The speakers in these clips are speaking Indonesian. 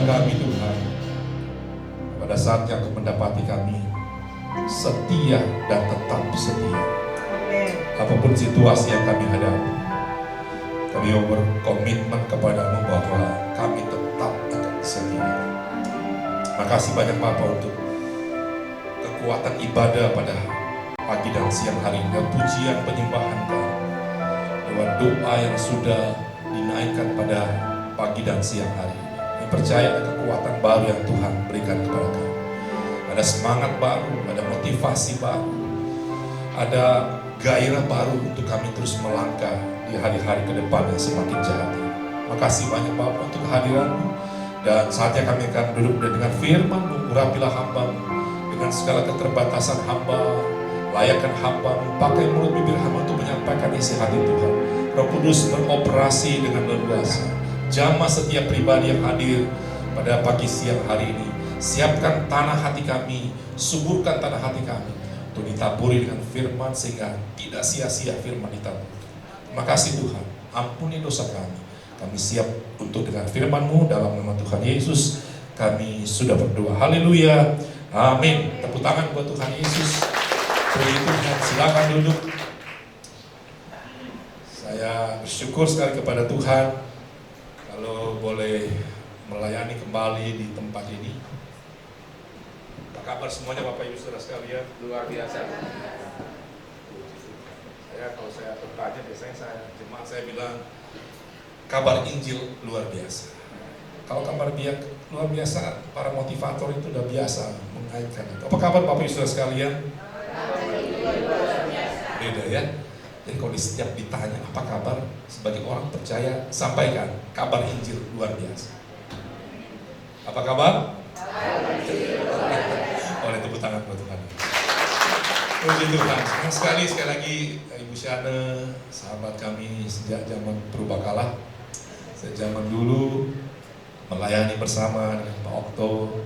kami Tuhan, pada saatnya Kau mendapati kami setia dan tetap setia. Apapun situasi yang kami hadapi, kami berkomitmen kepadamu bahwa kami tetap akan setia. Makasih banyak Bapa untuk kekuatan ibadah pada pagi dan siang hari ini, pujian penyembahan kami, lewat doa yang sudah dinaikkan pada pagi dan siang hari ini. Kami percaya ada kekuatan baru yang Tuhan berikan kepada kami. Ada semangat baru, ada motivasi baru, ada gairah baru untuk kami terus melangkah di hari-hari ke depan yang semakin jahat. Makasih banyak Bapak untuk kehadiran-Mu, dan saatnya kami akan duduk dengan firman-Mu. Urapilah hamba dengan segala keterbatasan hamba, layakkan hamba, pakai mulut bibir hamba untuk menyampaikan isi hati Tuhan. Roh Kudus beroperasi dengan leluasa, jamah setiap pribadi yang hadir pada pagi siang hari ini. Siapkan tanah hati kami, suburkan tanah hati kami untuk ditaburi dengan firman sehingga tidak sia-sia firman ditabur. Terima kasih Tuhan, ampuni dosa kami. Kami siap untuk dengan firman-Mu, dalam nama Tuhan Yesus kami sudah berdoa. Haleluya, amin. Tepuk tangan buat Tuhan Yesus. Puji Tuhan, silakan duduk. Saya bersyukur sekali kepada Tuhan kalau boleh melayani kembali di tempat ini. Apa kabar semuanya Bapak Ibu Saudara sekalian? Luar biasa. Kalau saya bertanya, biasanya jemaat saya bilang kabar Injil luar biasa. Kalau kabar luar biasa, para motivator itu udah biasa mengaitkan itu. Apa kabar Bapak Ibu Saudara sekalian? Beda ya. Jadi kalau setiap ditanya apa kabar, sebagai orang percaya sampaikan kabar Injil luar biasa. Apa kabar? Oleh tepuk tangan buat Tuhan. Puji Tuhan. Senang sekali lagi Ibu Syana, sahabat kami sejak zaman purbakala, sejak zaman dulu melayani bersama dengan Pak Okto,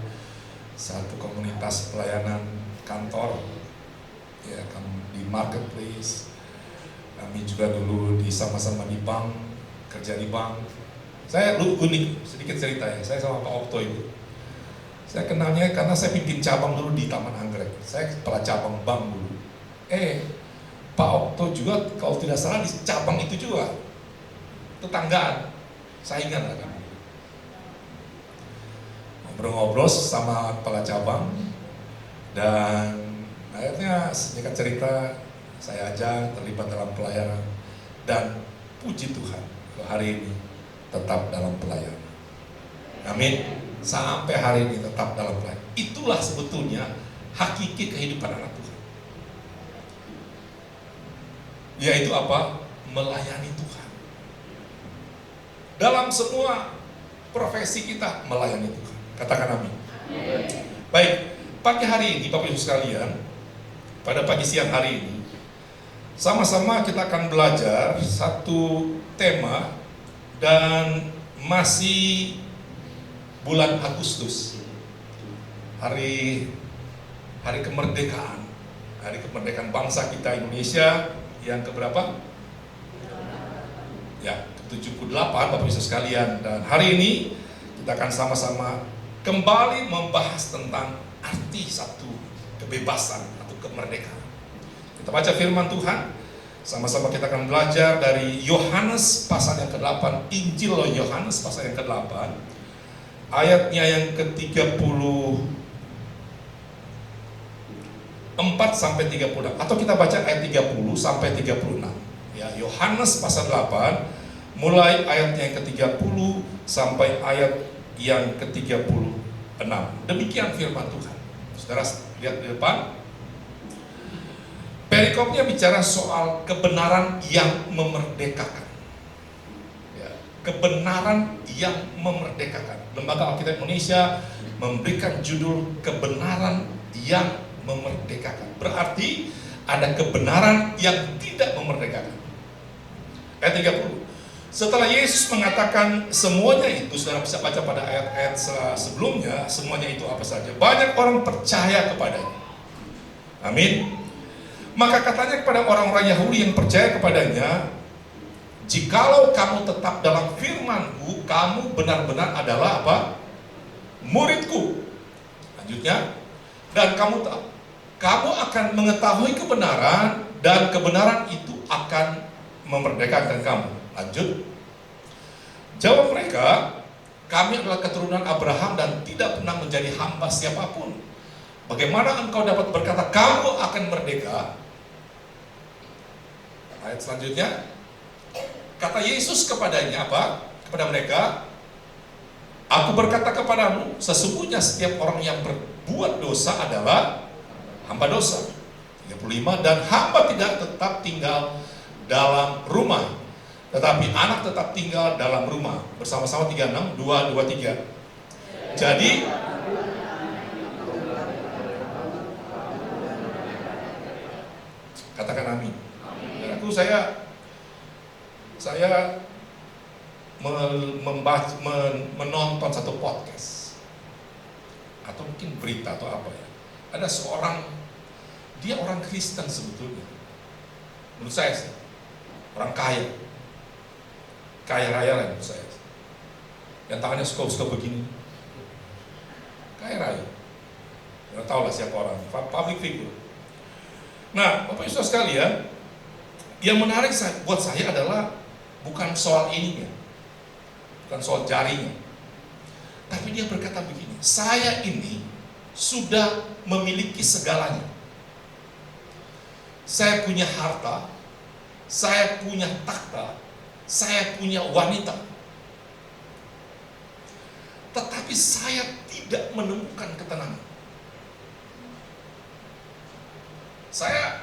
satu komunitas pelayanan kantor, ya di marketplace. Kami juga dulu sama-sama di bank, kerja di bank. Saya unik, sedikit cerita ya. Saya sama Pak Okto itu, saya kenalnya karena saya pimpin cabang dulu di Taman Anggrek. Saya kepala cabang bank dulu. Pak Okto juga kalau tidak salah di cabang itu juga tetanggaan, saingan lah kan. Ngobrol-ngobrol sama kepala cabang, dan akhirnya singkat cerita saya ajak terlibat dalam pelayanan, dan puji Tuhan hari ini tetap dalam pelayanan. Amin. Sampai hari ini tetap dalam pelayanan. Itulah sebetulnya hakiki kehidupan anak Tuhan. Yaitu apa? Melayani Tuhan. Dalam semua profesi kita melayani Tuhan. Katakan amin. Baik, pagi hari ini Bapak Ibu sekalian, pada pagi siang hari ini sama-sama kita akan belajar satu tema, dan masih bulan Agustus, hari kemerdekaan, hari kemerdekaan bangsa kita Indonesia yang keberapa? Ya, ke-78 Bapak Ibu sekalian. Dan hari ini kita akan sama-sama kembali membahas tentang arti satu kebebasan atau kemerdekaan. Kita baca firman Tuhan, sama-sama kita akan belajar dari Yohanes pasal yang ke-8, Injil Yohanes pasal yang ke-8, ayatnya yang ke-34 sampai 36, atau kita baca ayat 30 sampai 36. Ya, Yohanes pasal 8 mulai ayatnya yang ke-30 sampai ayat yang ke-36. Demikian firman Tuhan. Saudara lihat di depan. Perikopnya bicara soal kebenaran yang memerdekakan. Ya, kebenaran yang memerdekakan. Lembaga Alkitab Indonesia memberikan judul kebenaran yang memerdekakan. Berarti ada kebenaran yang tidak memerdekakan. Ayat 30. Setelah Yesus mengatakan semuanya itu, saudara bisa baca pada ayat-ayat sebelumnya, semuanya itu apa saja. Banyak orang percaya kepadanya. Amin. Maka katanya kepada orang-orang Yahudi yang percaya kepadanya, jikalau kamu tetap dalam firman-Ku, kamu benar-benar adalah apa? muridku. Lanjutnya, dan kamu akan mengetahui kebenaran, dan kebenaran itu akan memerdekakan kamu. Lanjut. Jawab mereka, kami adalah keturunan Abraham dan tidak pernah menjadi hamba siapapun. Bagaimana engkau dapat berkata kamu akan merdeka? Ayat selanjutnya, kata Yesus kepadanya apa? Kepada mereka, aku berkata kepadamu, sesungguhnya setiap orang yang berbuat dosa adalah hamba dosa. 35, dan hamba tidak tetap tinggal dalam rumah, tetapi anak tetap tinggal dalam rumah. Bersama-sama 36, 2, 2, 3. Jadi katakan amin. Aku saya menonton satu podcast atau mungkin berita atau apa ya. Ada seorang, dia orang Kristen sebetulnya. Menurut saya sih, orang kaya raya lah menurut saya. Yang tangannya suka begini, kaya raya. Nggak tahu lah siapa orang, public figure. Nah, Bapak Ibu sekalian, yang menarik buat saya adalah bukan soal ininya, bukan soal jarinya, tapi dia berkata begini, saya ini sudah memiliki segalanya. Saya punya harta, saya punya takhta, saya punya wanita, tetapi saya tidak menemukan ketenangan. Saya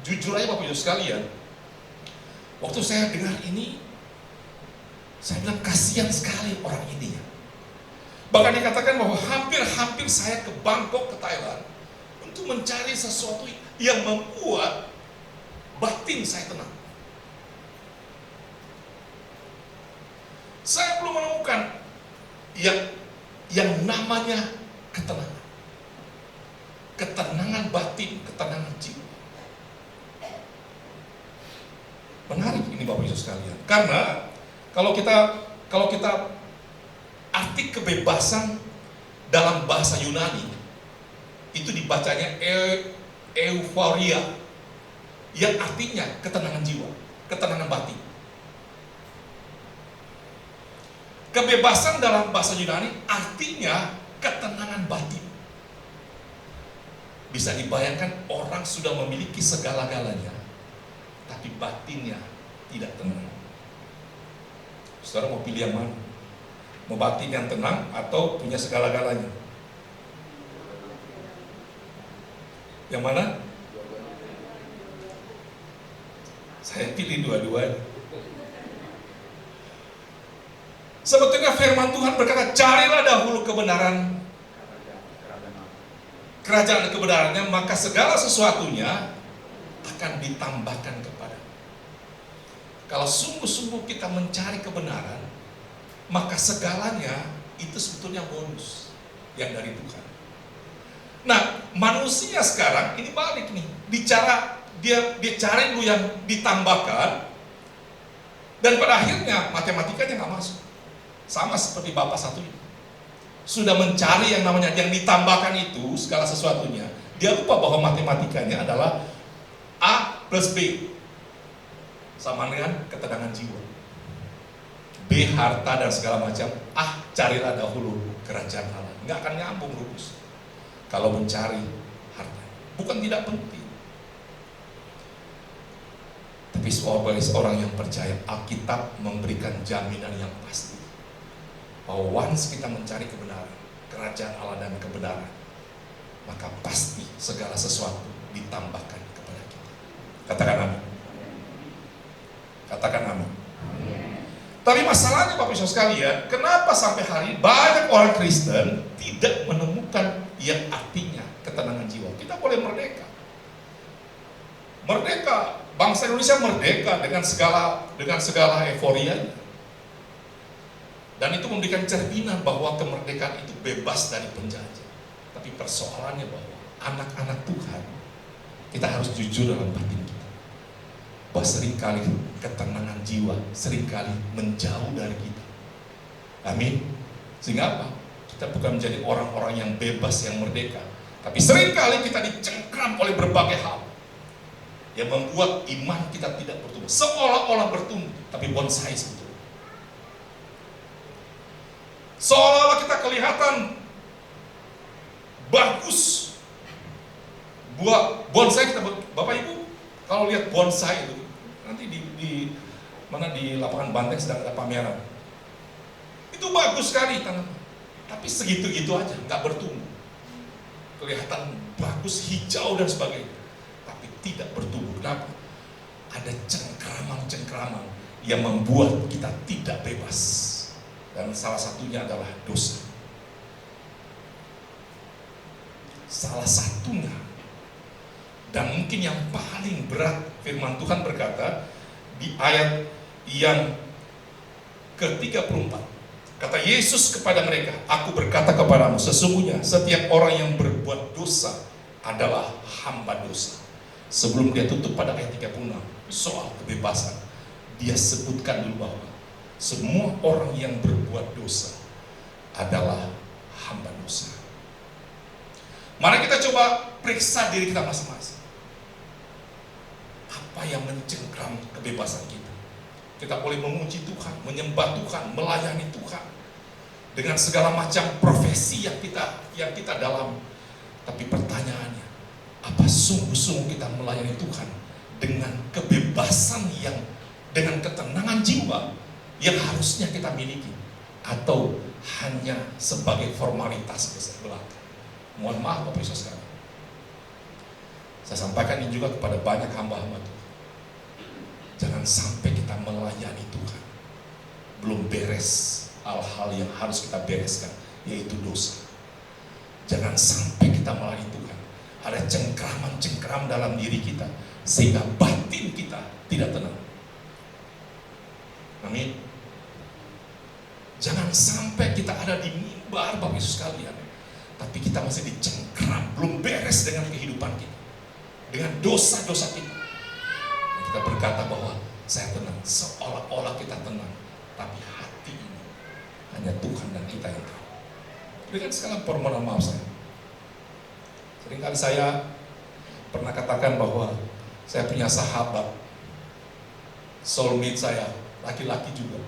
jujur aja Bapak Ibu sekalian, waktu saya dengar ini, saya bilang kasihan sekali orang ini ya. Bahkan dikatakan bahwa hampir saya ke Bangkok, ke Thailand, untuk mencari sesuatu yang membuat batin saya tenang. Saya belum menemukan yang namanya ketenangan. Ketenangan batin, ketenangan jiwa. Menarik ini Bapak Ibu sekalian. Karena kalau kita arti kebebasan dalam bahasa Yunani itu dibacanya euforia, yang artinya ketenangan jiwa, ketenangan batin. Kebebasan dalam bahasa Yunani artinya ketenangan batin. Bisa dibayangkan orang sudah memiliki segala-galanya, tapi batinnya tidak tenang. Saudara mau pilih yang mana? Mau batin yang tenang atau punya segala-galanya? Yang mana? Saya pilih dua-duanya. Sebetulnya firman Tuhan berkata, carilah dahulu kebenaran, kerajaan kebenarannya, maka segala sesuatunya akan ditambahkan kepada. Kalau sungguh-sungguh kita mencari kebenaran, maka segalanya itu sebetulnya bonus yang dari Tuhan. Nah, manusia sekarang ini balik nih, dia cari dulu yang ditambahkan, dan pada akhirnya matematikanya nggak masuk. Sama seperti Bapak satu ini, sudah mencari yang namanya yang ditambahkan itu segala sesuatunya. Dia lupa bahwa matematikanya adalah A plus B sama dengan ketenangan jiwa. B harta dan segala macam. Carilah dahulu kerajaan Allah. Nggak akan nyambung rumus kalau mencari harta. Bukan tidak penting, tapi sebagai seorang yang percaya, Alkitab memberikan jaminan yang pasti bahwa once kita mencari kebenaran, kerajaan Allah dan kebenaran, maka pasti segala sesuatu ditambahkan kepada kita. Katakan amin. Katakan amin. Tapi masalahnya Bapak Ibu sekalian, kenapa sampai hari ini banyak orang Kristen tidak menemukan yang artinya ketenangan jiwa? Kita boleh merdeka. Merdeka, bangsa Indonesia merdeka dengan segala euforianya. Dan itu memberikan cerminan bahwa kemerdekaan itu bebas dari penjajah. Tapi persoalannya bahwa anak-anak Tuhan, kita harus jujur dalam batin kita, bahwa seringkali ketenangan jiwa seringkali menjauh dari kita. Amin. Sehingga apa? Kita bukan menjadi orang-orang yang bebas, yang merdeka, tapi seringkali kita dicengkram oleh berbagai hal yang membuat iman kita tidak bertumbuh. Seolah-olah bertumbuh, tapi bonsai sebetulnya. Seolah-olah kita kelihatan bagus. Buat bonsai kita, Bapak Ibu, kalau lihat bonsai itu, nanti di lapangan Banteng sedang ada pameran. Itu bagus sekali tanaman, tapi segitu-gitu aja, nggak bertumbuh. Kelihatan bagus, hijau dan sebagainya, tapi tidak bertumbuh. Kenapa? Ada cengkraman-cengkraman yang membuat kita tidak bebas. Dan salah satunya adalah dosa. Salah satunya, dan mungkin yang paling berat, firman Tuhan berkata di ayat yang ke-34. Kata Yesus kepada mereka, aku berkata kepadamu, sesungguhnya setiap orang yang berbuat dosa adalah hamba dosa. Sebelum dia tutup pada ayat 36 soal kebebasan, dia sebutkan dulu bahwa semua orang yang berbuat dosa adalah hamba dosa. Mari kita coba periksa diri kita masing-masing. Apa yang mencengkram kebebasan kita? Kita boleh memuji Tuhan, menyembah Tuhan, melayani Tuhan dengan segala macam profesi yang kita dalami. Tapi pertanyaannya, apa sungguh-sungguh kita melayani Tuhan dengan kebebasan yang, dengan ketenangan jiwa yang harusnya kita miliki, atau hanya sebagai formalitas belaka? Mohon maaf Bapak Ibu sekalian, saya sampaikan ini juga kepada banyak hamba-hamba Tuhan. Jangan sampai kita melayani Tuhan belum beres hal-hal yang harus kita bereskan, yaitu dosa. Jangan sampai kita melayani Tuhan ada cengkraman-cengkram dalam diri kita sehingga batin kita tidak tenang. Amin. Jangan sampai kita ada di mimbar Bapak Yesus sekalian, tapi kita masih dicengkram, belum beres dengan kehidupan kita, dengan dosa-dosa kita. Kita berkata bahwa saya tenang, seolah-olah kita tenang, tapi hati ini hanya Tuhan dan kita yang tahu. Dengan segala permohonan maaf saya, seringkali saya pernah katakan bahwa saya punya sahabat, soulmate saya, laki-laki juga.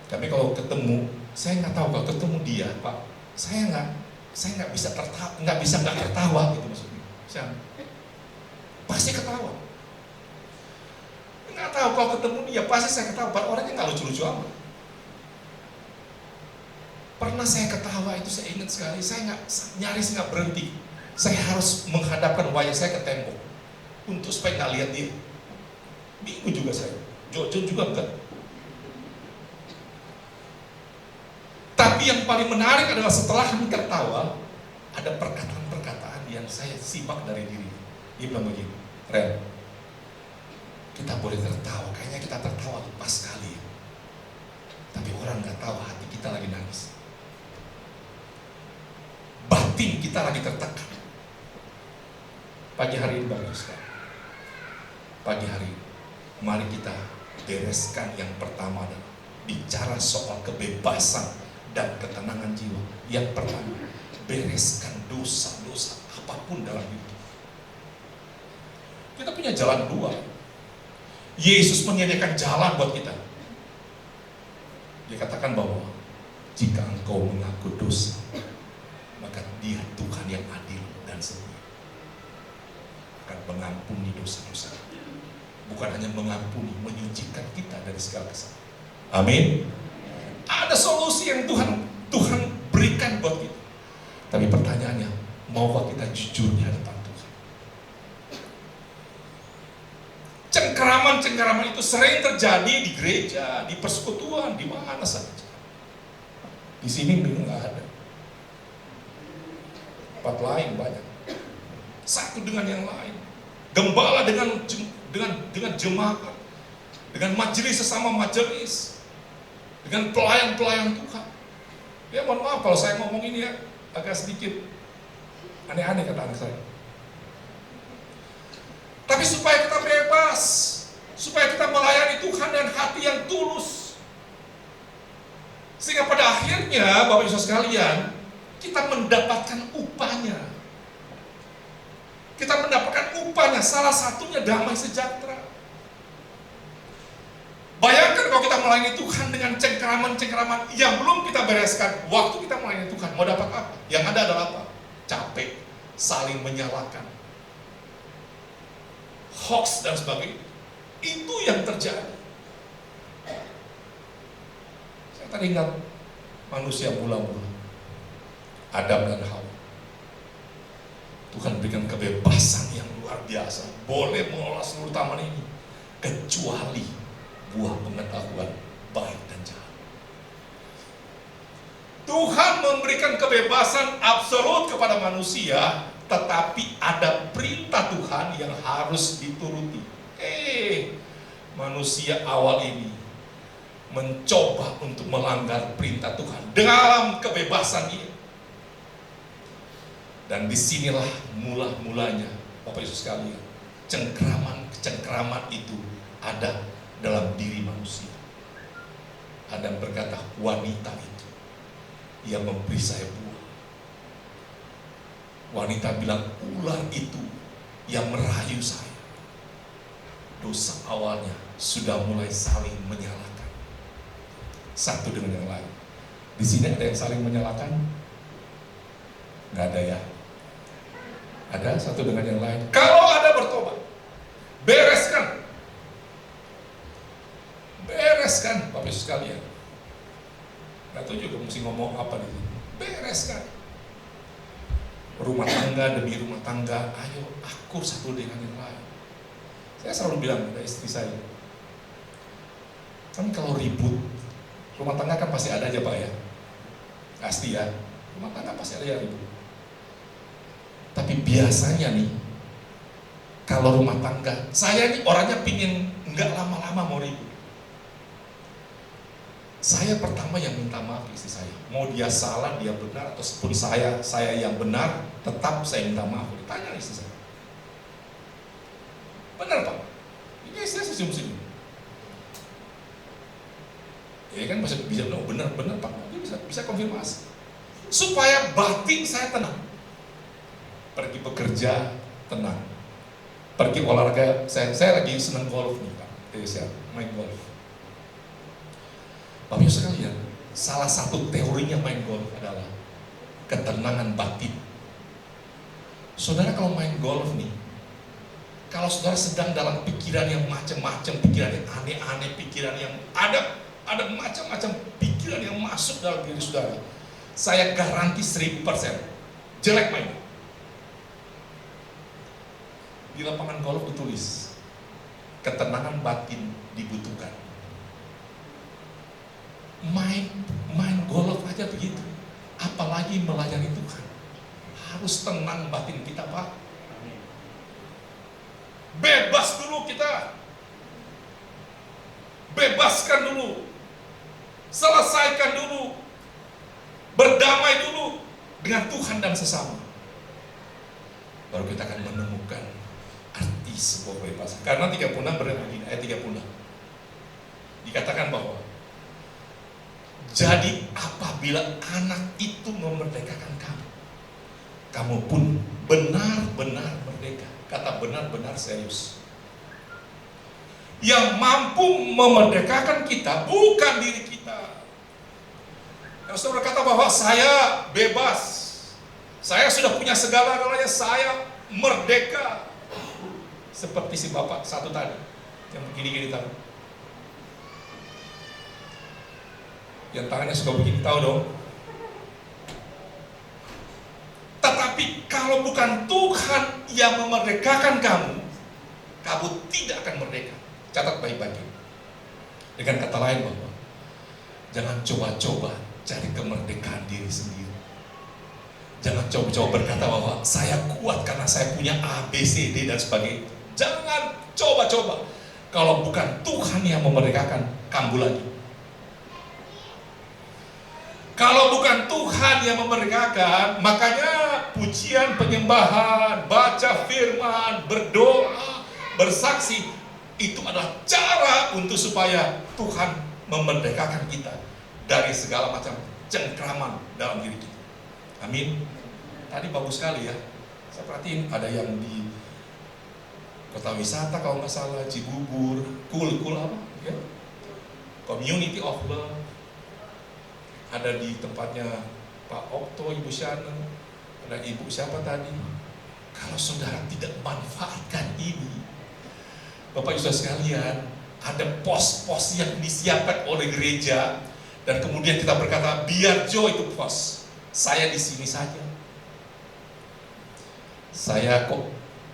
Tapi kalau ketemu, saya nggak tahu, kalau ketemu dia, Pak, saya nggak bisa nggak tertawa gitu maksudnya. Saya pasti ketawa. Nggak tahu, kalau ketemu dia pasti saya ketawa. Orangnya nggak lucu-lucu amat. Pernah saya ketawa itu, saya ingat sekali. Saya nyaris nggak berhenti. Saya harus menghadapkan wajah saya ke tembok untuk supaya nggak lihat dia. Bingung juga saya. Jojo juga enggak. Tapi yang paling menarik adalah setelah kami tertawa, ada perkataan-perkataan yang saya simak dari diri. Dia bilang begini, Ren, kita boleh tertawa, kayaknya kita tertawa lepas sekali, tapi orang nggak tahu hati kita lagi nangis, batin kita lagi tertekan. Pagi hari ini bagus kan? Pagi hari ini, mari kita bereskan yang pertama adalah bicara soal kebebasan dan ketenangan jiwa. Yang pertama, bereskan dosa-dosa apapun dalam hidup. Kita punya jalan dua. Yesus menyediakan jalan buat kita. Dia katakan bahwa jika engkau mengaku dosa, maka Dia Tuhan yang adil dan setia akan mengampuni dosa-dosa. Bukan hanya mengampuni, menyucikan kita dari segala kesalahan. Amin. Ada solusi yang Tuhan berikan buat kita. Tapi pertanyaannya, maukah kita jujur di hadapan Tuhan? Cengkeraman-cengkeraman itu sering terjadi di gereja, di persekutuan, di mana saja. Di sini memang nggak ada. Tempat lain banyak. Satu dengan yang lain. Gembala dengan jemaat, dengan majelis sesama majelis, dengan pelayan-pelayan Tuhan. Ya mohon maaf kalau saya ngomong ini ya agak sedikit aneh-aneh kata anak saya. Tapi supaya kita bebas, supaya kita melayani Tuhan dengan hati yang tulus, pada akhirnya Bapak Ibu sekalian, kita mendapatkan upahnya. Kita mendapatkan upahnya, salah satunya damai sejahtera. Bayangkan kalau kita melayani Tuhan dengan cengkeraman-cengkeraman yang belum kita bereskan. Waktu kita melayani Tuhan, mau dapat apa? Yang ada adalah apa? Capek, saling menyalahkan, hoax dan sebagainya. Itu yang terjadi. Saya tadi ingat manusia mula-mula, Adam dan Hawa. Tuhan berikan kebebasan yang luar biasa, boleh mengolah seluruh taman ini, kecuali buah pengetahuan baik dan jahat. Tuhan memberikan kebebasan absolut kepada manusia, tetapi ada perintah Tuhan yang harus dituruti. Manusia awal ini mencoba untuk melanggar perintah Tuhan dalam kebebasan ini. Dan disinilah mula-mulanya, Bapak Ibu sekalian, cengkeraman itu ada dalam diri manusia. Adam berkata, wanita itu yang memberi saya buah. Wanita bilang, ular itu yang merayu saya. Dosa awalnya sudah mulai saling menyalahkan satu dengan yang lain. Di sini ada yang saling menyalahkan? Nggak ada ya? Ada satu dengan yang lain. Kalau ada bertobat, bereskan, Bapak Ibu sekalian. Nggak tahu juga mesti ngomong apa di sini. Bereskan. Rumah tangga demi rumah tangga, ayo akur satu dengan yang lain. Saya selalu bilang pada istri saya, kan kalau ribut, rumah tangga kan pasti ada aja Pak ya. Pasti ya, rumah tangga pasti ada yang ribut. Tapi biasanya nih, kalau rumah tangga, saya nih orangnya pingin nggak lama-lama mau ribut. Saya pertama yang minta maaf istri saya. Mau dia salah, dia benar, ataupun saya yang benar, tetap saya minta maaf. Ditanya istri saya. Benar Pak? Ini istri saya senyum-senyum. Ya kan bisa bilang, benar Pak. Dia bisa konfirmasi. Supaya batin saya tenang. Pergi bekerja, tenang. Pergi olahraga, saya lagi senang golf nih Pak. Jadi saya main golf. Bapak Ibu sekalian, salah satu teorinya main golf adalah ketenangan batin. Saudara kalau main golf nih, kalau saudara sedang dalam pikiran yang macam-macam, pikiran yang aneh-aneh, pikiran yang ada macam-macam pikiran yang masuk dalam diri saudara, saya garansi 1000% jelek main. Di lapangan golf ditulis, ketenangan batin dibutuhkan. Main golf aja begitu, apalagi melayani Tuhan. Harus tenang batin kita Pak. Bebas dulu kita. Bebaskan dulu. Selesaikan dulu. Berdamai dulu dengan Tuhan dan sesama. Baru kita akan menemukan arti sebuah kebebasan. Karena 36 berarti begini, ayat 36. Dikatakan bahwa jadi apabila anak itu memerdekakan kamu, kamu pun benar-benar merdeka. Kata benar-benar serius. Yang mampu memerdekakan kita bukan diri kita. Yang sudah berkata bahwa saya bebas, saya sudah punya segala-galanya, saya merdeka. Seperti si bapak satu tadi yang begini-gini tahu. Yang tangannya suka begini, tahu dong. Tetapi kalau bukan Tuhan yang memerdekakan kamu, kamu tidak akan merdeka. Catat baik-baik. Dengan kata lain bahwa jangan coba-coba cari kemerdekaan diri sendiri. Jangan coba-coba berkata bahwa saya kuat karena saya punya A, B, C, D dan sebagainya. Jangan coba-coba. Kalau bukan Tuhan yang memerdekakan, kambuh lagi. Kalau bukan Tuhan yang memerdekakan, makanya pujian, penyembahan, baca firman, berdoa, bersaksi, itu adalah cara untuk supaya Tuhan memerdekakan kita dari segala macam cengkraman dalam diri kita. Amin. Tadi bagus sekali ya. Saya perhatiin ada yang di kota wisata kalau nggak salah, Cibubur, cool apa? Ya? Community of Love. Ada di tempatnya Pak Okto, Ibu Shana, ada Ibu siapa tadi. Kalau saudara tidak manfaatkan ini, Bapak Ibu sekalian, ada pos-pos yang disiapkan oleh gereja, dan kemudian kita berkata, biar Joe itu pos, saya di sini saja. Saya kok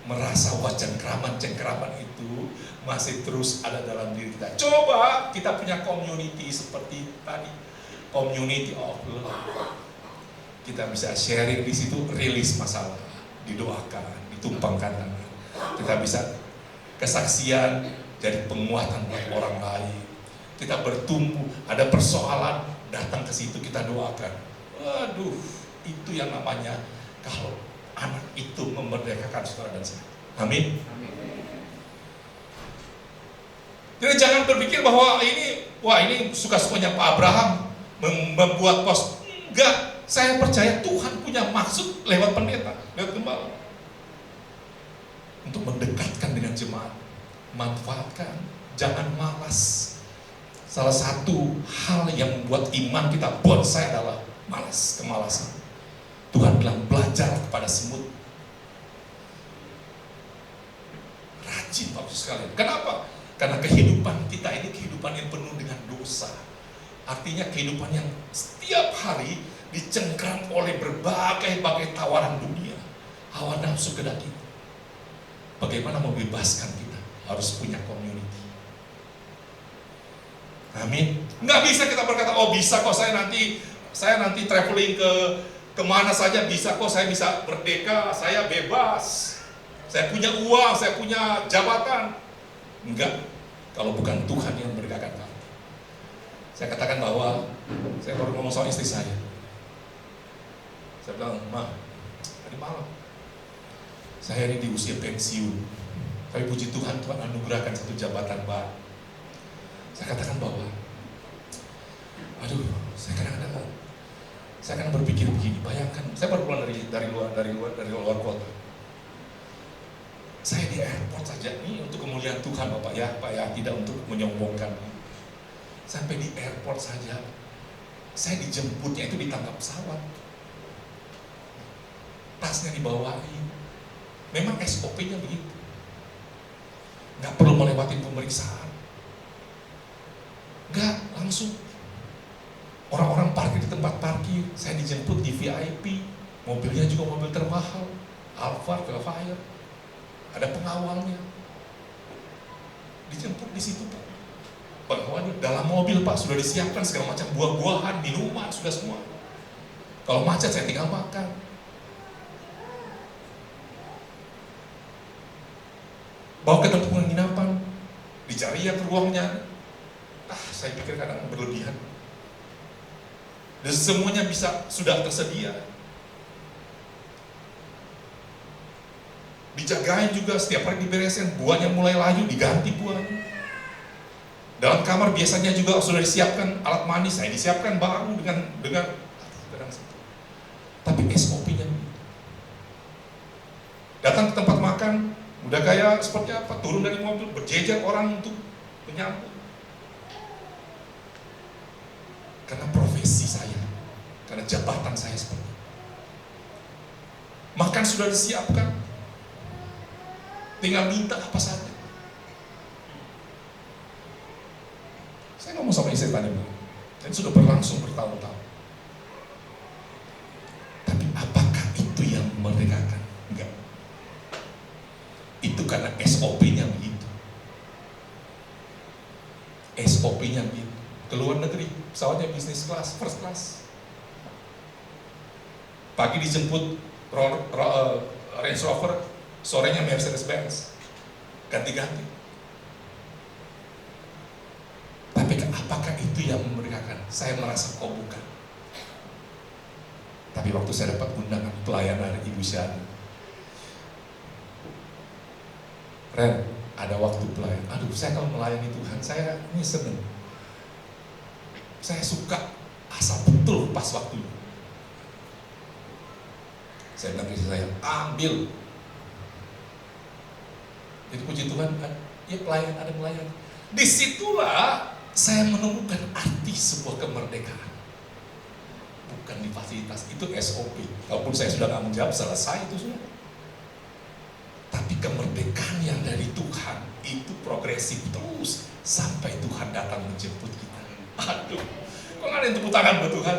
merasa cengkraman itu masih terus ada dalam diri kita. Coba kita punya community seperti tadi, community of love. Kita bisa sharing di situ, rilis masalah, didoakan, ditumpangkan tangan. Kita bisa kesaksian jadi penguatan buat orang lain. Kita bertumbuh, ada persoalan, datang ke situ kita doakan. Waduh, itu yang namanya kalau anak itu memerdekakan saudara dan saya. Amin. Jadi jangan berpikir bahwa ini suka-sukanya Pak Abraham membuat pos. Enggak. Saya percaya Tuhan punya maksud lewat pendeta, lewat gembala, untuk mendekatkan dengan jemaat. Manfaatkan, jangan malas. Salah satu hal yang membuat iman kita bonsai adalah malas, kemalasan. Tuhan bilang belajar kepada semut. Rajin Bapak sekalian. Kenapa? Karena kehidupan kita ini kehidupan yang penuh dengan dosa. Artinya kehidupan yang setiap hari dicengkram oleh berbagai tawaran dunia, hawa nafsu kehendak kita. Bagaimana membebaskan kita? Harus punya community. Amin. Nggak bisa kita berkata, oh bisa kok saya nanti traveling ke kemana saja bisa kok, saya bisa merdeka, saya bebas, saya punya uang, saya punya jabatan. Enggak, kalau bukan Tuhan yang memerdekakan kamu. Saya katakan bahwa saya baru ngomong sama istri saya. Saya bilang, Ma, tadi malam saya ini di usia pensiun, tapi puji Tuhan, Tuhan anugerahkan satu jabatan baru. Saya katakan bahwa, aduh, saya kadang berpikir begini. Bayangkan, saya baru pulang dari luar kota. Saya di airport saja nih untuk kemuliaan Tuhan, Pak ya, tidak untuk menyombongkan. Sampai di airport saja, saya dijemputnya itu ditangkap pesawat. Tasnya dibawain. Memang SOP-nya begitu. Nggak perlu melewati pemeriksaan. Nggak, langsung. Orang-orang parkir di tempat parkir, saya dijemput di VIP. Mobilnya juga mobil termahal, Alphard, Velfire. Ada pengawalnya. Dijemput di situ, Pak. Bahwa dalam mobil, Pak, sudah disiapkan segala macam buah-buahan, minuman, sudah semua. Kalau macet saya tinggal makan. Bawa ke tempat penginapan, dicari yang ruangnya. Saya pikir kadang berlebihan. Dan semuanya sudah tersedia. Dijagain juga, setiap hari diberesin, buahnya mulai layu, diganti buahnya. Dalam kamar biasanya juga sudah disiapkan alat mandi, saya disiapkan baru dengan tapi SOP-nya. Datang ke tempat makan, udah kayak seperti apa, turun dari mobil, berjejer orang untuk menyambut. Karena profesi saya, karena jabatan saya seperti itu. Makan sudah disiapkan, tinggal minta apa saja. Saya ngomong sama istri tadi, dan sudah berlangsung bertahun-tahun. Tapi apakah itu yang memerdekakan? Enggak. Itu karena SOP-nya begitu. SOP-nya begitu. Ke luar negeri, pesawatnya bisnis kelas, first class. Pagi dijemput Range Rover, sorenya Mercedes-Benz. Ganti-ganti. Tapi apakah itu yang memerdekakan? Saya merasa kok bukan. Tapi waktu saya dapat undangan pelayanan Ibu Shana, Ren, ada waktu pelayan. Aduh, saya kalau melayani Tuhan, saya ini seneng. Saya suka asal betul pas waktunya. Saya bilang ke istri saya, ambil. Jadi puji Tuhan, ya pelayan, ada pelayan. Disitulah saya menemukan arti sebuah kemerdekaan. Bukan di fasilitas, itu SOP. Walaupun saya sudah nggak menjawab, selesai itu sudah. Tapi kemerdekaan yang dari Tuhan itu progresif terus sampai Tuhan datang menjemput kita. Aduh, kok nggak ada yang tepuk tangan buat Tuhan?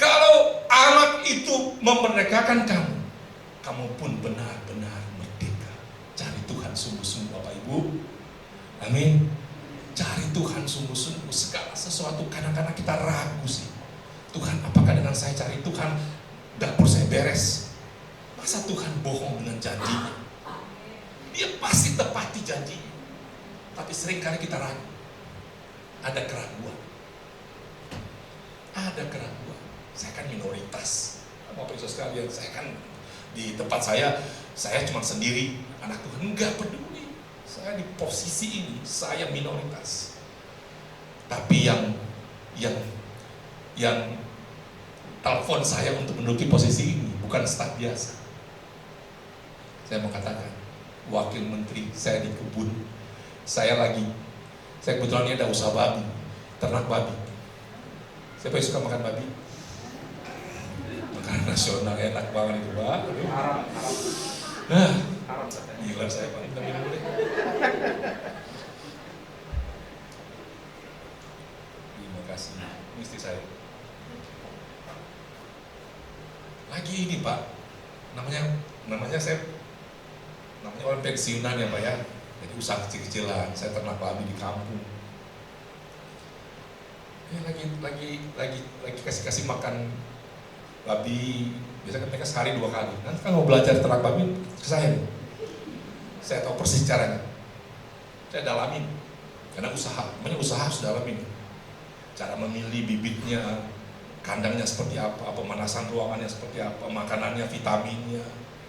Kalau anak itu memerdekakan kamu, kamu pun benar-benar merdeka. Cari Tuhan sungguh-sungguh, Bapak Ibu. Amin. Cari Tuhan sungguh-sungguh. Segala sesuatu kadang-kadang kita ragu sih. Tuhan, apakah dengan saya cari Tuhan dapur saya beres? Masa Tuhan bohong dengan janjinya? Dia pasti tepati janjinya. Tapi seringkali kita ragu. Ada keraguan. Ada keraguan. Saya kan minoritas. Bapak Ibu sekalian, saya kan di tempat saya cuma sendiri. Anak Tuhan enggak peduli. Saya di posisi ini, saya minoritas. Tapi yang telepon saya untuk menduduki posisi ini bukan staf biasa. Saya mau katakan, wakil menteri saya di kebun. Saya kebetulan ini ada usaha babi, ternak babi. Siapa yang suka makan babi? Makanan nasional enak banget itu, Pak. Nah, gila saya Pak, minta minum boleh. Terima kasih, istri saya. Lagi ini Pak, namanya orang pensiunan ya Pak ya. Jadi usaha kecil-kecilan, saya ternak babi di kampung. Ya, lagi kasih makan babi. Biasanya kan mereka sehari 2 kali. Nanti kan mau belajar ternak babi ke saya nih. Saya tahu persis caranya. Saya dalamin. Karena usaha harus dalamin. Cara memilih bibitnya, kandangnya seperti apa, pemanasan ruangannya seperti apa, makanannya, vitaminnya,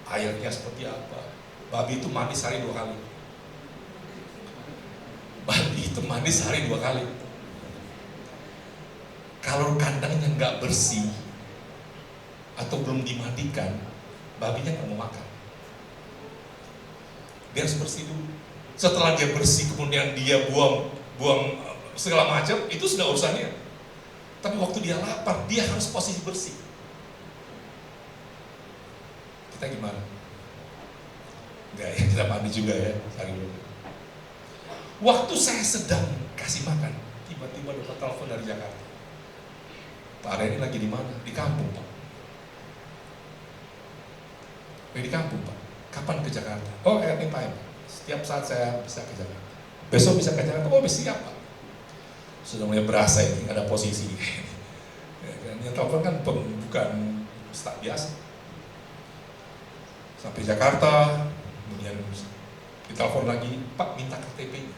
airnya seperti apa. Babi itu mandi sehari 2 kali. Babi itu mandi sehari 2 kali. Kalau kandangnya nggak bersih atau belum dimandikan, babinya nggak mau makan. Dia harus bersih dulu. Setelah dia bersih, kemudian dia buang segala macam, itu sudah urusannya. Tapi waktu dia lapar, dia harus posisi bersih. Kita gimana? Enggak ya, kita mandi juga ya. Waktu saya sedang kasih makan, tiba-tiba dapat telepon dari Jakarta. Pak Arya ini lagi di mana? Di kampung Pak. Di kampung Pak. Kapan ke Jakarta? Oh, anytime. Setiap saat saya bisa ke Jakarta. Besok bisa ke Jakarta? Oh, siap Pak. Sudah mulai berasa ini, ada posisi. Yang telepon kan bukan staf biasa. Sampai Jakarta, kemudian ditelepon lagi, Pak minta KTP-nya.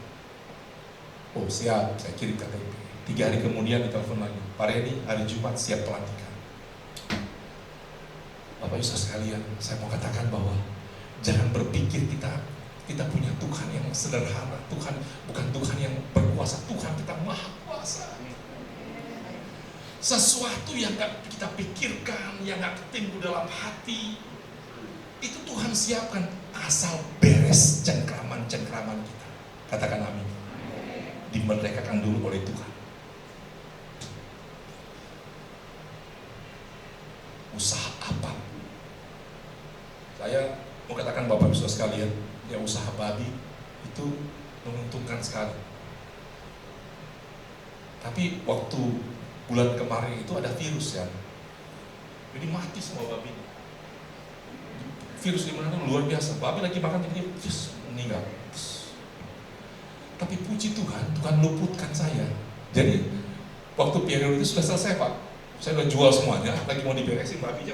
Oh siap, saya kirim KTP. 3 hari kemudian ditelepon lagi, Pak Reni hari Jumat siap pelantikan. Bapak Ibu sekalian, saya mau katakan bahwa jangan berpikir kita punya Tuhan yang sederhana. Tuhan bukan Tuhan yang berkuasa, Tuhan kita maha kuasa. Sesuatu yang gak kita pikirkan, yang gak timbul dalam hati, itu Tuhan siapkan asal beres cengkraman-cengkraman kita. Katakan amin. Dimerdekakan dulu oleh Tuhan. Usaha apa? Saya mau katakan Bapak Ibu sekalian, ya usaha babi itu menguntungkan sekali. Tapi waktu bulan kemarin itu ada virus ya. Jadi mati semua babi. Virus di mana luar biasa. Babi lagi makan jadi meninggal. Tapi puji Tuhan, Tuhan luputkan saya. Jadi waktu periode itu sudah selesai Pak. Saya udah jual semuanya, lagi mau diberesin babinya,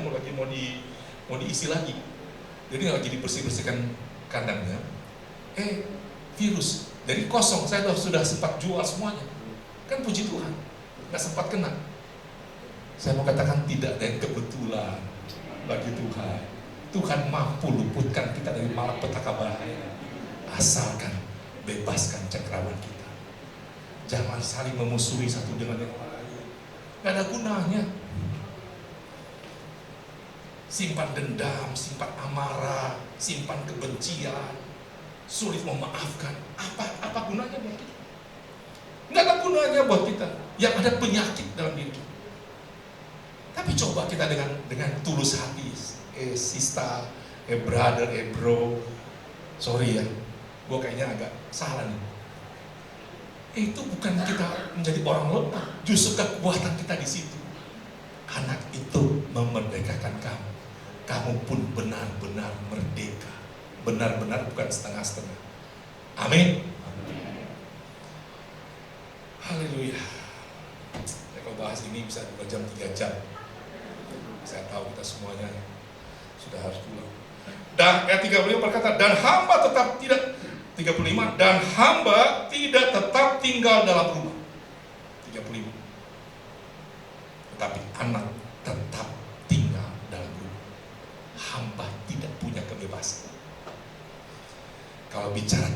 mau diisi lagi. Jadi lagi dibersih-bersihkan kandangnya. Virus. Jadi kosong, saya sudah sempat jual semuanya. Kan puji Tuhan, nggak sempat kena. Saya mau katakan tidak ada yang kebetulan bagi Tuhan. Tuhan mampu luputkan kita dari malapetaka bahaya. Asalkan bebaskan cengkraman kita. Jangan saling memusuhi satu dengan yang lain. Gak ada gunanya. Simpan dendam, simpan amarah, simpan kebencian, sulit memaafkan. Apa gunanya buat kita? Gak ada gunanya buat kita. Yang ada penyakit dalam diri kita. Tapi coba kita dengan tulus hati, sister, brother, bro. Sorry ya, gue kayaknya agak salah nih. Itu bukan kita menjadi orang lemah, justru kekuatan kita di situ. Anak itu memerdekakan kamu. Kamu pun benar-benar merdeka. Benar-benar bukan setengah-setengah. Amin. Haleluya. Kalau bahas ini bisa 2 jam, 3 jam. Saya tahu kita semuanya sudah harus pulang. Dan ayat 35 berkata, dan hamba tetap tidak, 35, dan hamba tidak tetap tinggal dalam rumah. 35. Tetapi anak tetap tinggal dalam rumah. Hamba tidak punya kebebasan. Kalau bicara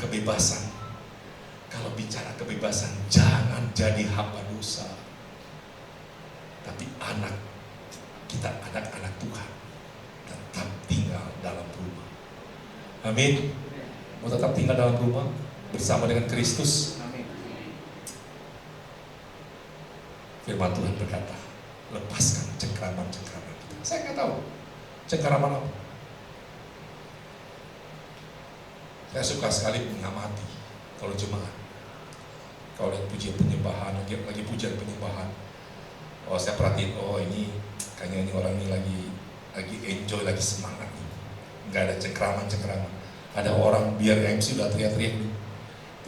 kebebasan, jangan jadi hamba dosa. Tapi kita anak-anak Tuhan tetap tinggal dalam rumah. Amin. Mau tetap tinggal dalam rumah bersama dengan Kristus. Amin. Firman Tuhan berkata, lepaskan cengkraman-cengkraman kita. Saya nggak tahu cengkraman apa. Saya suka sekali mengamati kalau jemaat, kalau lihat pujian penyembahan, lagi pujian penyembahan. Oh, saya perhatiin, oh ini kayaknya ini orang ini lagi enjoy, lagi semangat nih. Nggak ada cengkraman-cengkraman. Ada orang biar MC udah teriak-teriak nih,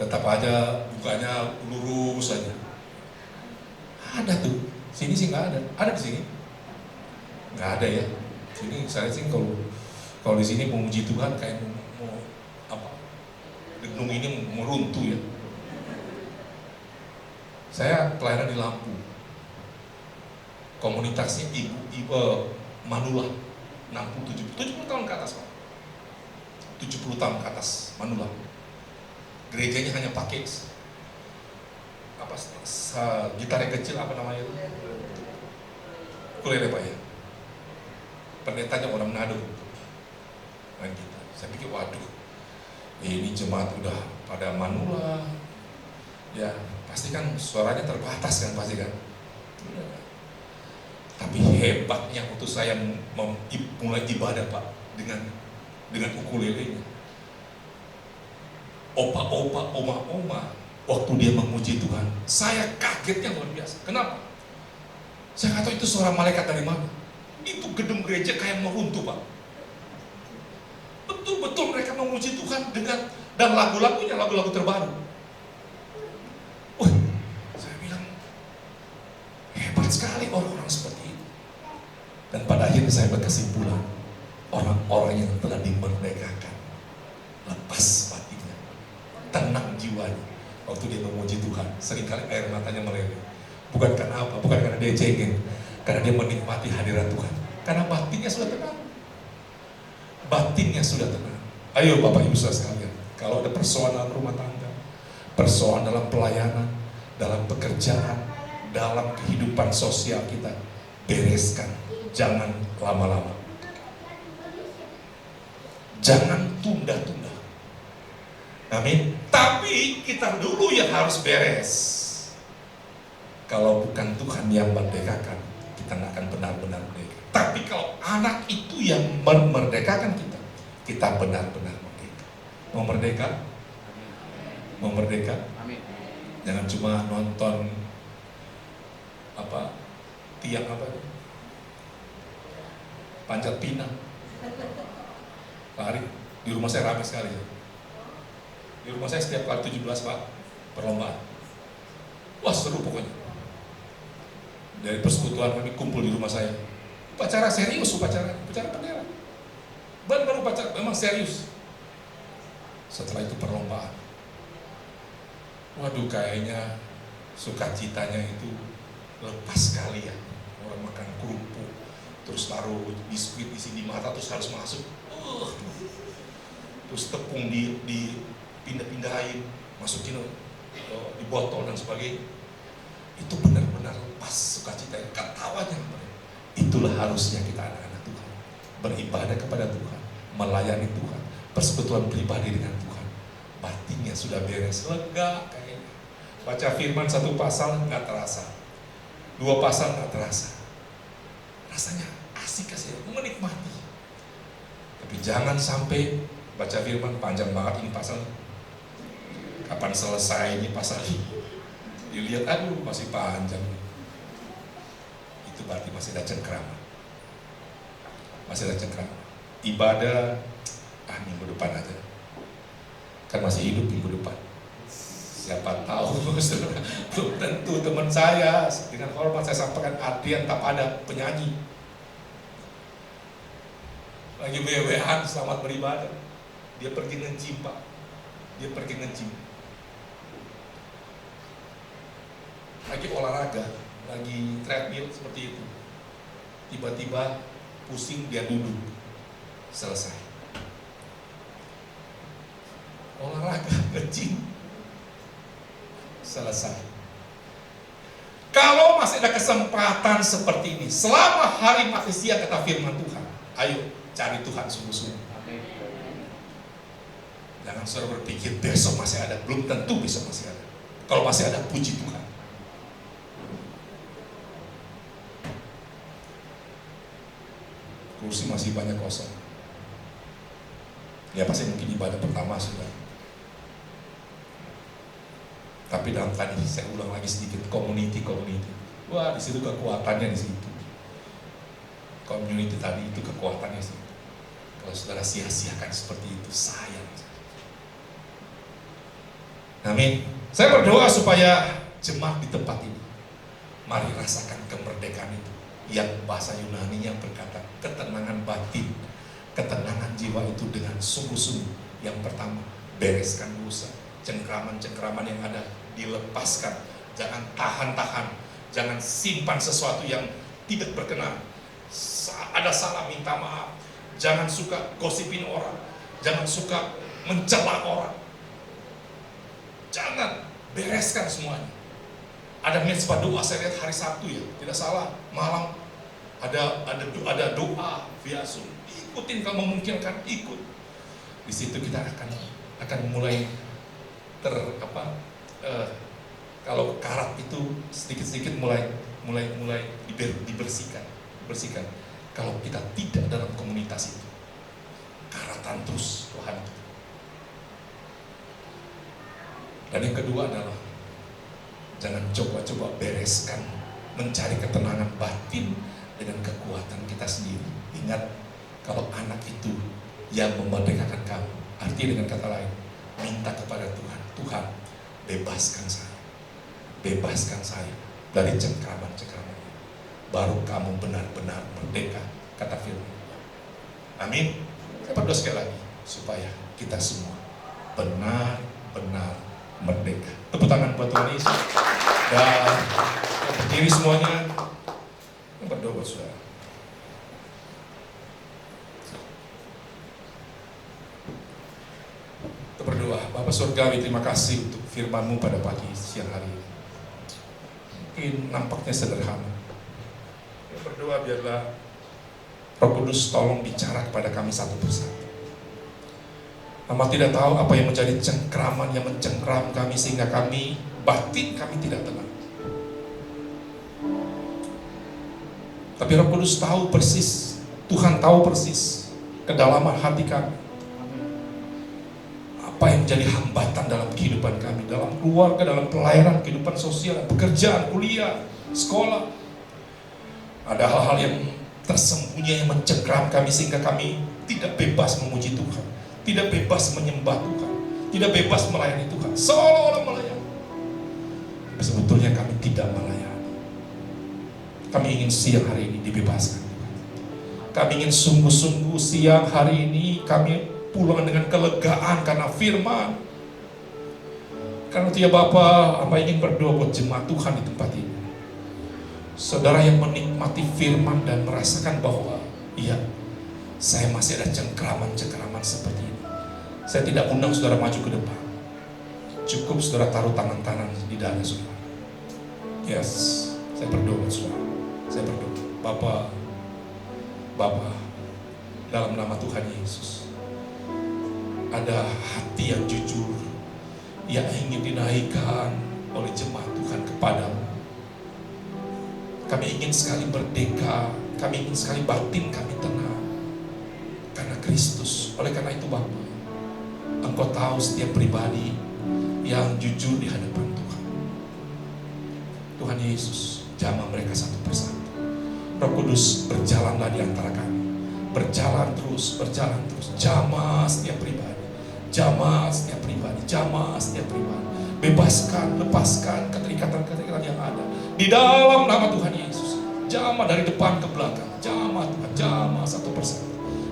tetap aja bukanya lurus saja. Ada tuh, sini sih nggak ada. Ada di sini? Nggak ada ya. Sini saya sih kalau di sini memuji Tuhan kayak mau apa? Gedung ini mau runtuh ya. Saya pelayanan di Lampung. Komunitasnya ibu Manula, 70 tahun ke atas Pak. 70 tahun ke atas Manula. Gerejanya hanya pakai gitar yang kecil, apa namanya itu? Ukulele Pak ya. Pendetanya orang Manado. Main gitar. Saya pikir waduh, ini jemaat udah pada Manula. Ya, pasti kan suaranya terbatas kan pasti kan. Tapi hebatnya waktu saya mulai ibadah Pak dengan ukulelenya. Opa-opa, oma-oma, waktu dia memuji Tuhan, saya kagetnya luar biasa. Kenapa? Saya nggak tahu itu suara malaikat dari mana. Itu gedung gereja kayak mau runtuh Pak. Betul-betul mereka memuji Tuhan dan lagu-lagunya lagu-lagu terbaru. Saya bilang hebat sekali orang-orang seperti itu. Dan pada akhirnya saya berkesimpulan, orang-orang yang telah dimerdekakan, lepas batinnya, tenang jiwanya. Waktu dia memuji Tuhan, seringkali air matanya meleleh. Bukan karena apa? Bukan karena dia cengeng, karena dia menikmati hadirat Tuhan. Karena batinnya sudah tenang. Batinnya sudah tenang. Ayo Bapak Ibu Saudara sekalian, kalau ada persoalan dalam rumah tangga, persoalan dalam pelayanan, dalam pekerjaan, dalam kehidupan sosial kita, bereskan. Jangan lama-lama. Jangan tunda-tunda. Amin. Tapi kita dulu yang harus beres. Kalau bukan Tuhan yang merdekakan, kita nggak akan benar-benar merdeka. Tapi kalau anak itu yang memerdekakan kita benar-benar merdeka. Mau merdeka? Mau merdeka? Amin. Jangan cuma nonton tiang panjat pinang. Pak Ari, di rumah saya ramai sekali. Di rumah saya setiap kali 17 Pak, perlombaan. Wah seru pokoknya. Dari persekutuan kami kumpul di rumah saya. Upacara serius, upacara bendera. Baru upacara, memang serius. Setelah itu perlombaan. Waduh kayaknya sukacitanya itu lepas sekali ya. Orang makan kerupuk, terus taruh biskuit di sini mata, terus harus masuk. Terus tepung dipindah-pindahin, masukin di botol dan sebagainya. Itu benar-benar lepas sukacita, ketawanya. Itulah harusnya kita anak-anak Tuhan, beribadah kepada Tuhan, melayani Tuhan, persekutuan pribadi dengan Tuhan. Batinnya sudah beres, lega kayaknya. Baca firman 1 pasal nggak terasa, 2 pasal nggak terasa, rasanya asik kasih, menikmati. Tapi jangan sampai baca firman panjang banget ini pasal, kapan selesai ini pasal ini? Dilihat, aduh masih panjang. Itu berarti masih ada cengkraman. Masih ada cengkraman. Ibadah, minggu depan aja. Kan masih hidup minggu depan. Siapa tahu, belum tentu teman saya. Dengan hormat saya sampaikan, Adrian Tapada, penyanyi. Lagi wewehan, selamat beribadah. Dia pergi nge-gym, Pak. Dia pergi nge-gym. Lagi olahraga, lagi treadmill seperti itu. Tiba-tiba pusing, dia duduk. Selesai. Olahraga, nge-gym. Selesai. Kalau masih ada kesempatan seperti ini, selama hari masih siang kata firman Tuhan, ayo cari Tuhan sungguh-sungguh. Jangan saudara berpikir besok masih ada, belum tentu besok masih ada. Kalau masih ada, puji Tuhan. Kursi masih banyak kosong. Ya pasti mungkin ibadah pertama sudah. Tapi dalam tadi saya ulang lagi sedikit, community. Wah, di situ kekuatannya di situ. Community tadi itu kekuatannya sih. Kalau saudara sia-siakan seperti itu, sayang. Amin. Saya berdoa supaya jemaat di tempat ini, mari rasakan kemerdekaan itu. Yang bahasa Yunani-nya berkata ketenangan batin, ketenangan jiwa itu dengan sungguh-sungguh. Yang pertama, bereskan dosa, cengkraman-cengkraman yang ada dilepaskan. Jangan tahan-tahan, jangan simpan sesuatu yang tidak berkenan. Ada salah, minta maaf. Jangan suka gosipin orang, jangan suka mencela orang. Jangan, bereskan semuanya. Ada mezbah doa, saya lihat hari Sabtu ya, tidak salah, malam ada doa via Zoom. Ikutin kalau memungkinkan, ikut. Di situ kita akan mulai kalau karat itu sedikit-sedikit mulai dibersihkan. Kalau kita tidak dalam komunitas itu, karatan terus Tuhan. Dan yang kedua adalah jangan coba-coba bereskan, mencari ketenangan batin dengan kekuatan kita sendiri. Ingat, kalau anak itu yang memerdekakan kamu, artinya dengan kata lain, minta kepada Tuhan, Tuhan bebaskan saya dari cengkraman-cengkraman. Baru kamu benar-benar merdeka, kata firman. Amin. Saya berdoa sekali lagi supaya kita semua benar-benar merdeka. Tepuk tangan buat Tuhan Yesus. Dan berdiri semuanya, berdoa buat saudara. Kita berdoa. Bapa Surgawi, terima kasih untuk firman-Mu pada pagi siang hari ini. Mungkin nampaknya sederhana. Kita berdoa biarlah Roh Kudus tolong bicara kepada kami satu persatu. Hamba tidak tahu apa yang menjadi cengkraman yang mencengkram kami sehingga batin kami tidak tenang. Tapi Roh Kudus tahu persis, Tuhan tahu persis kedalaman hati kami. Apa yang menjadi hambatan dalam kehidupan kami, dalam keluarga, dalam pelayanan, kehidupan sosial, pekerjaan, kuliah, sekolah. Ada hal-hal yang tersembunyi yang mencengkram kami sehingga kami tidak bebas memuji Tuhan, tidak bebas menyembah Tuhan, tidak bebas melayani Tuhan, seolah-olah melayani. Sebetulnya kami tidak melayani. Kami ingin siang hari ini dibebaskan. Kami ingin sungguh-sungguh siang hari ini kami pulang dengan kelegaan karena firman. Karena itu ya Bapa, hamba ingin berdoa buat jemaat Tuhan di tempat ini. Saudara yang menikmati firman dan merasakan bahwa iya, saya masih ada cengkraman-cengkraman seperti ini. Saya tidak undang saudara maju ke depan. Cukup saudara taruh tangan-tangan di dada saudara. Yes, saya berdoa saudara. Saya berdoa. Bapa, dalam nama Tuhan Yesus, ada hati yang jujur yang ingin dinaikkan oleh jemaat Tuhan kepadamu. Kami ingin sekali merdeka, kami ingin sekali batin kami tenang karena Kristus. Oleh karena itu Bapa, Engkau tahu setiap pribadi yang jujur di hadapan Tuhan. Tuhan Yesus, jamah mereka satu persatu. Roh Kudus, berjalanlah di antara kami. Berjalan terus. Jamah setiap pribadi. Jamah setiap pribadi. Bebaskan, lepaskan keterikatan-keterikatan yang ada di dalam nama Tuhan Yesus. Jamah dari depan ke belakang. Jamah Tuhan, jamah satu persatu.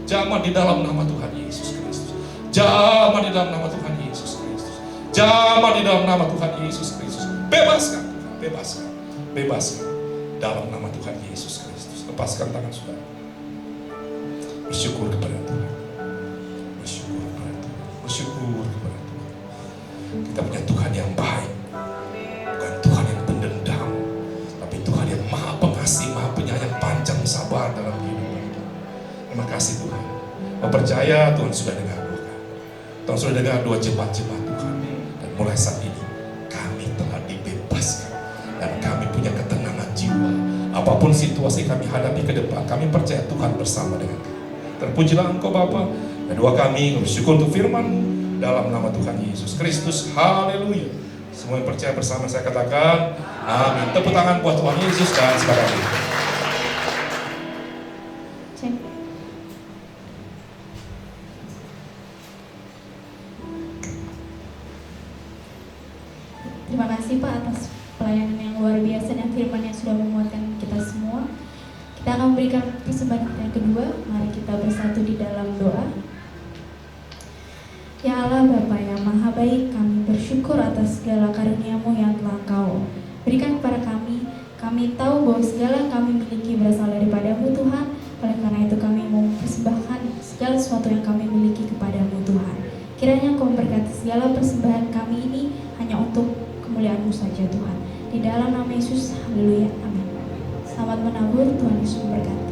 Jamah di dalam nama Tuhan Yesus Kristus. Jamah di dalam nama Tuhan Yesus Kristus. Jamah di dalam nama Tuhan Yesus Kristus. Bebaskan Tuhan, bebaskan dalam nama Tuhan Yesus Kristus. Lepaskan tangan saudara. Bersyukur kepada Tuhan. Bersyukur kepada Tuhan. Kita punya Tuhan yang baik, bukan Tuhan yang pendendam, tapi Tuhan yang maha pengasih, maha penyayang, panjang sabar dalam kehidupan kita. Terima kasih Tuhan. Kau percaya Tuhan sudah dengar doa kami. Tuhan sudah dengar doa jemaat-jemaat Tuhan. Dan mulai saat ini kami telah dibebaskan dan kami punya ketenangan jiwa. Apapun situasi kami hadapi ke depan, kami percaya Tuhan bersama dengan kami. Terpujilah Engkau Bapa. Dan doa kami bersyukur untuk firman-Mu dalam nama Tuhan Yesus Kristus. Haleluya. Semua yang percaya bersama saya katakan amin. Tepuk tangan buat Tuhan Yesus dan sekarang ini. Terima kasih Pak atas pelayanan yang luar biasa dan firman yang sudah menguatkan kita semua. Kita akan memberikan persembahan kita yang kedua. Mari kita bersatu di dalam doa. Ya Allah Bapa yang Maha Baik, kami bersyukur atas segala karunia-Mu yang telah Engkau berikan kepada kami. Kami tahu bahwa segala yang kami miliki berasal daripada-Mu Tuhan. Oleh karena itu kami mau mempersembahkan segala sesuatu yang kami miliki kepada-Mu Tuhan. Kiranya Engkau memberkati segala persembahan kami ini hanya untuk kemuliaan-Mu saja Tuhan. Di dalam nama Yesus, haleluya, amin. Selamat menabur, Tuhan Yesus memberkati.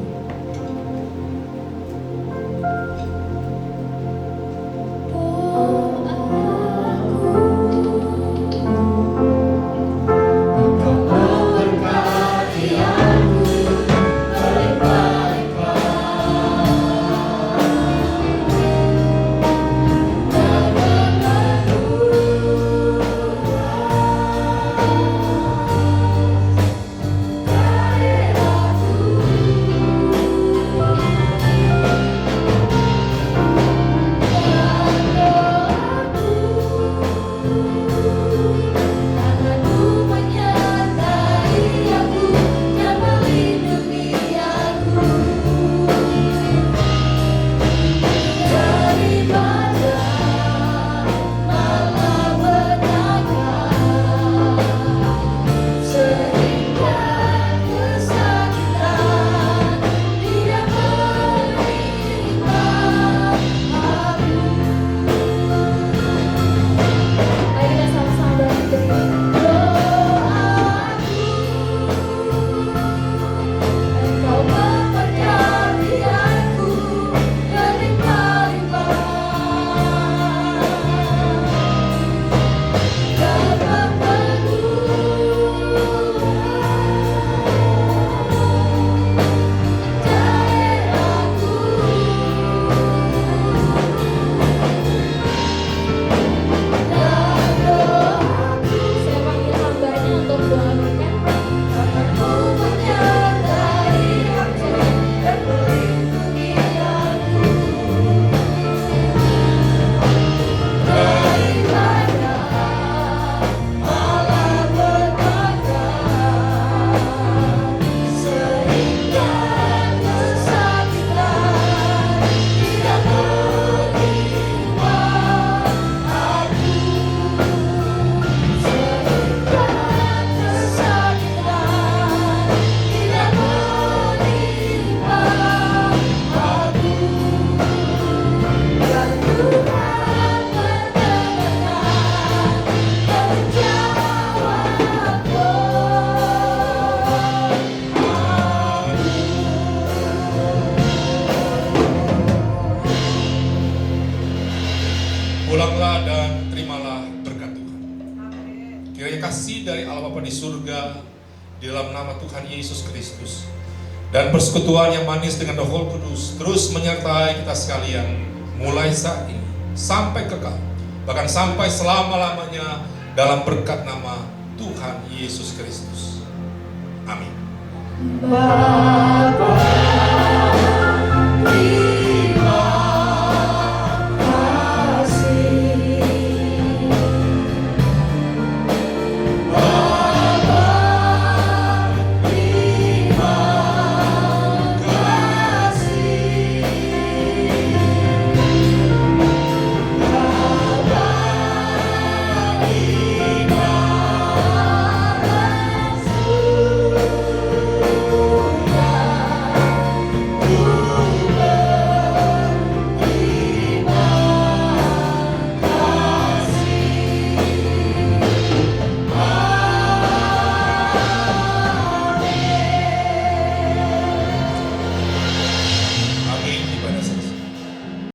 kasih dari Allah Bapa di surga, di dalam nama Tuhan Yesus Kristus, dan persekutuan yang manis dengan Roh Kudus terus menyertai kita sekalian mulai saat ini sampai kekal, bahkan sampai selama-lamanya, dalam berkat nama Tuhan Yesus Kristus. Amin. Bapa